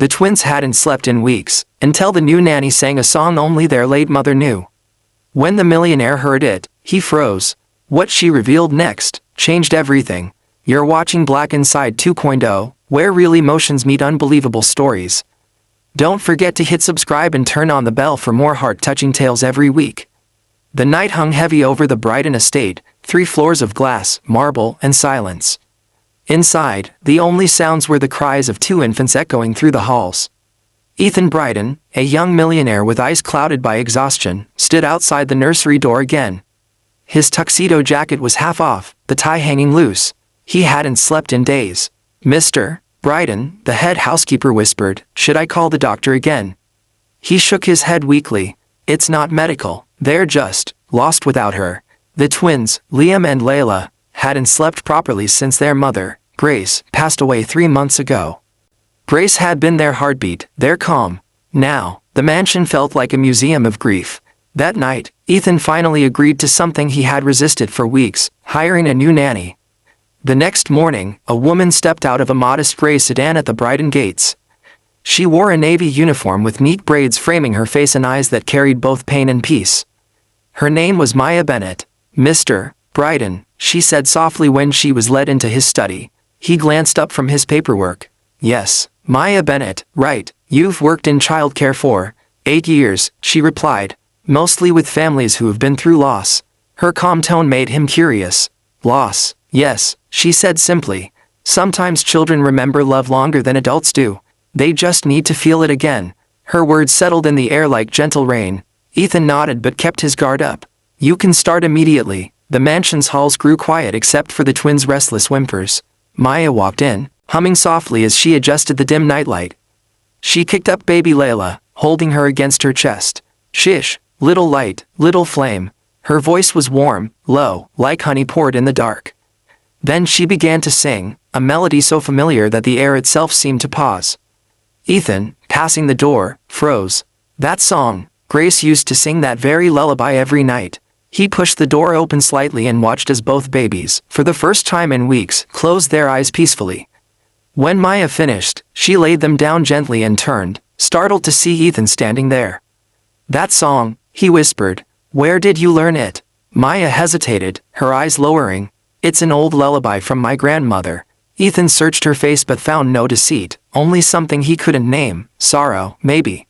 The twins hadn't slept in weeks, until the new nanny sang a song only their late mother knew. When the millionaire heard it, he froze. What she revealed next changed everything. You're watching Black Inside 2.0, where real emotions meet unbelievable stories. Don't forget to hit subscribe and turn on the bell for more heart-touching tales every week. The night hung heavy over the Brighton estate, 3 floors of glass, marble, and silence. Inside, the only sounds were the cries of 2 infants echoing through the halls. Ethan Brighton, a young millionaire with eyes clouded by exhaustion, stood outside the nursery door again. His tuxedo jacket was half off, the tie hanging loose. He hadn't slept in days. "Mr. Brighton," the head housekeeper whispered, "should I call the doctor again?" He shook his head weakly. "It's not medical, they're just lost without her." The twins, Liam and Layla, hadn't slept properly since their mother, Grace, passed away 3 months ago. Grace had been their heartbeat, their calm. Now, the mansion felt like a museum of grief. That night, Ethan finally agreed to something he had resisted for weeks, hiring a new nanny. The next morning, a woman stepped out of a modest gray sedan at the Brighton gates. She wore a navy uniform with neat braids framing her face and eyes that carried both pain and peace. Her name was Maya Bennett. "Mr. Brighton," she said softly when she was led into his study. He glanced up from his paperwork. "Yes, Maya Bennett, right. You've worked in childcare for 8 years, she replied, "mostly with families who have been through loss." Her calm tone made him curious. "Loss, yes," she said simply. "Sometimes children remember love longer than adults do. They just need to feel it again." Her words settled in the air like gentle rain. Ethan nodded but kept his guard up. "You can start immediately." The mansion's halls grew quiet except for the twins' restless whimpers. Maya walked in, humming softly as she adjusted the dim nightlight. She kicked up baby Layla, holding her against her chest. "Shish, little light, little flame." Her voice was warm, low, like honey poured in the dark. Then she began to sing, a melody so familiar that the air itself seemed to pause. Ethan, passing the door, froze. That song, Grace used to sing that very lullaby every night. He pushed the door open slightly and watched as both babies, for the first time in weeks, closed their eyes peacefully. When Maya finished, she laid them down gently and turned, startled to see Ethan standing there. "That song," he whispered. "Where did you learn it?" Maya hesitated, her eyes lowering. "It's an old lullaby from my grandmother." Ethan searched her face but found no deceit, only something he couldn't name. Sorrow, maybe.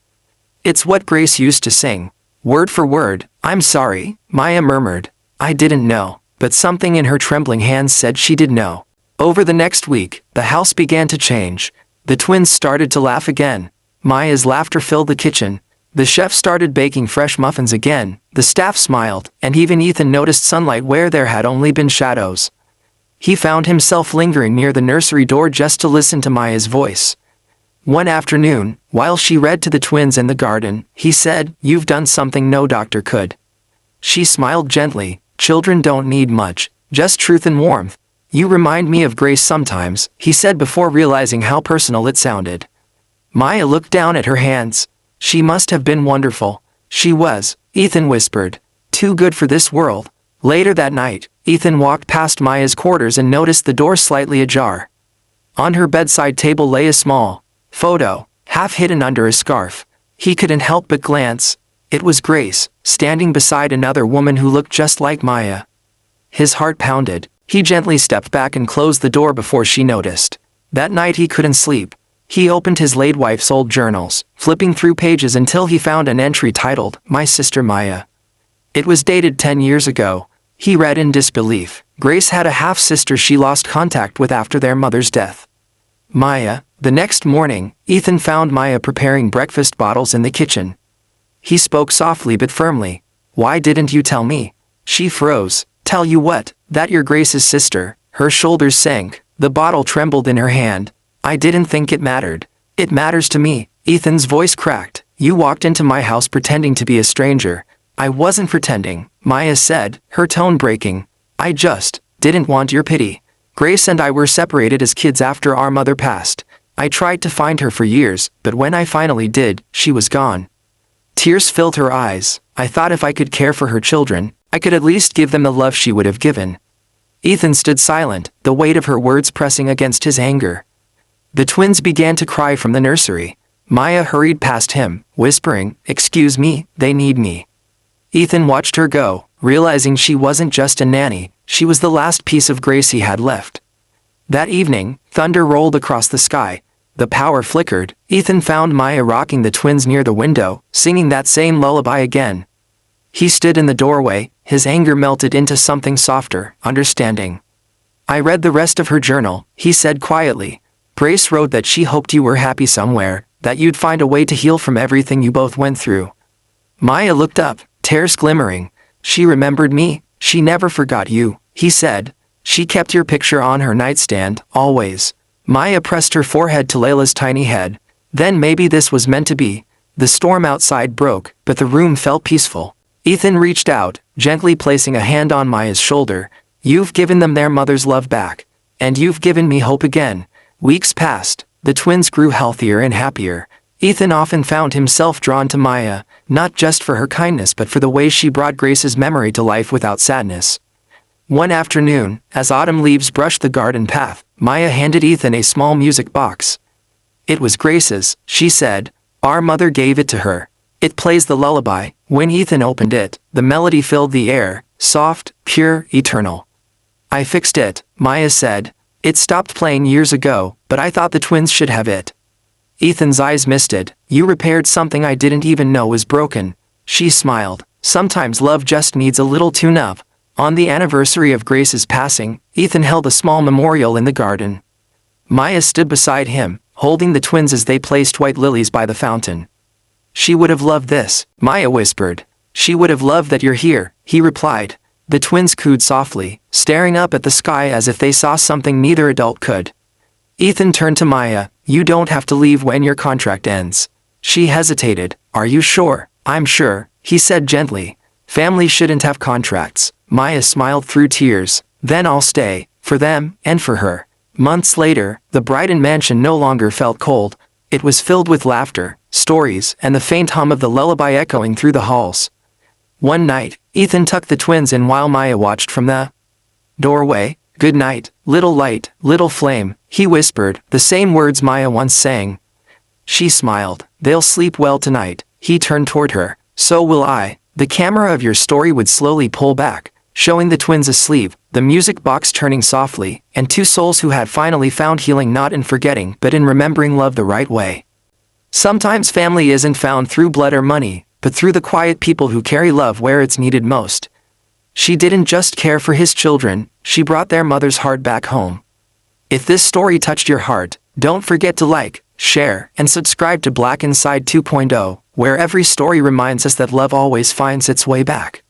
"It's what Grace used to sing. Word for word." "I'm sorry," Maya murmured. "I didn't know." But something in her trembling hands said she did know. Over the next week, the house began to change. The twins started to laugh again. Maya's laughter filled the kitchen. The chef started baking fresh muffins again. The staff smiled, and even Ethan noticed sunlight where there had only been shadows. He found himself lingering near the nursery door just to listen to Maya's voice. One afternoon, while she read to the twins in the garden, he said, "You've done something no doctor could." She smiled gently. "Children don't need much, just truth and warmth." "You remind me of Grace sometimes," he said before realizing how personal it sounded. Maya looked down at her hands. "She must have been wonderful." "She was," Ethan whispered. "Too good for this world." Later that night, Ethan walked past Maya's quarters and noticed the door slightly ajar. On her bedside table lay a small photo, half hidden under a scarf. He couldn't help but glance. It was Grace, standing beside another woman who looked just like Maya. His heart pounded. He gently stepped back and closed the door before she noticed. That night he couldn't sleep. He opened his late wife's old journals, flipping through pages until he found an entry titled, "My Sister Maya." It was dated 10 years ago. He read in disbelief. Grace had a half-sister she lost contact with after their mother's death. Maya. The next morning, Ethan found Maya preparing breakfast bottles in the kitchen. He spoke softly but firmly. "Why didn't you tell me?" She froze. "Tell you what? That you're Grace's sister." Her shoulders sank. The bottle trembled in her hand. "I didn't think it mattered." "It matters to me." Ethan's voice cracked. "You walked into my house pretending to be a stranger." "I wasn't pretending," Maya said, her tone breaking. "I just didn't want your pity. Grace and I were separated as kids after our mother passed. I tried to find her for years, but when I finally did, she was gone." Tears filled her eyes. "I thought if I could care for her children, I could at least give them the love she would have given." Ethan stood silent, the weight of her words pressing against his anger. The twins began to cry from the nursery. Maya hurried past him, whispering, "Excuse me, they need me." Ethan watched her go, realizing she wasn't just a nanny, she was the last piece of grace he had left. That evening, thunder rolled across the sky. The power flickered. Ethan found Maya rocking the twins near the window, singing that same lullaby again. He stood in the doorway, his anger melted into something softer, understanding. "I read the rest of her journal," he said quietly. "Grace wrote that she hoped you were happy somewhere, that you'd find a way to heal from everything you both went through." Maya looked up, tears glimmering. "She remembered me, she never forgot you," he said. "She kept your picture on her nightstand, always." Maya pressed her forehead to Layla's tiny head. Then maybe this was meant to be. The storm outside broke, but the room felt peaceful. Ethan reached out, gently placing a hand on Maya's shoulder. "You've given them their mother's love back. And you've given me hope again." Weeks passed. The twins grew healthier and happier. Ethan often found himself drawn to Maya, not just for her kindness but for the way she brought Grace's memory to life without sadness. One afternoon, as autumn leaves brushed the garden path, Maya handed Ethan a small music box. "It was Grace's," she said. "Our mother gave it to her. It plays the lullaby." When Ethan opened it, the melody filled the air, soft, pure, eternal. "I fixed it," Maya said. "It stopped playing years ago, but I thought the twins should have it." Ethan's eyes misted. "You repaired something I didn't even know was broken." She smiled. "Sometimes love just needs a little tune-up." On the anniversary of Grace's passing, Ethan held a small memorial in the garden. Maya stood beside him, holding the twins as they placed white lilies by the fountain. "She would have loved this," Maya whispered. "She would have loved that you're here," he replied. The twins cooed softly, staring up at the sky as if they saw something neither adult could. Ethan turned to Maya. "You don't have to leave when your contract ends." She hesitated. "Are you sure?" "I'm sure," he said gently. "Family shouldn't have contracts." Maya smiled through tears. "Then I'll stay, for them, and for her." Months later, the Brighton mansion no longer felt cold. It was filled with laughter, stories, and the faint hum of the lullaby echoing through the halls. One night, Ethan tucked the twins in while Maya watched from the doorway. "Good night, little light, little flame," he whispered, the same words Maya once sang. She smiled. "They'll sleep well tonight." He turned toward her. "So will I." The camera of your story would slowly pull back, showing the twins asleep, the music box turning softly, and two souls who had finally found healing not in forgetting but in remembering love the right way. Sometimes family isn't found through blood or money, but through the quiet people who carry love where it's needed most. She didn't just care for his children, she brought their mother's heart back home. If this story touched your heart, don't forget to like, share, and subscribe to Black Inside 2.0, where every story reminds us that love always finds its way back.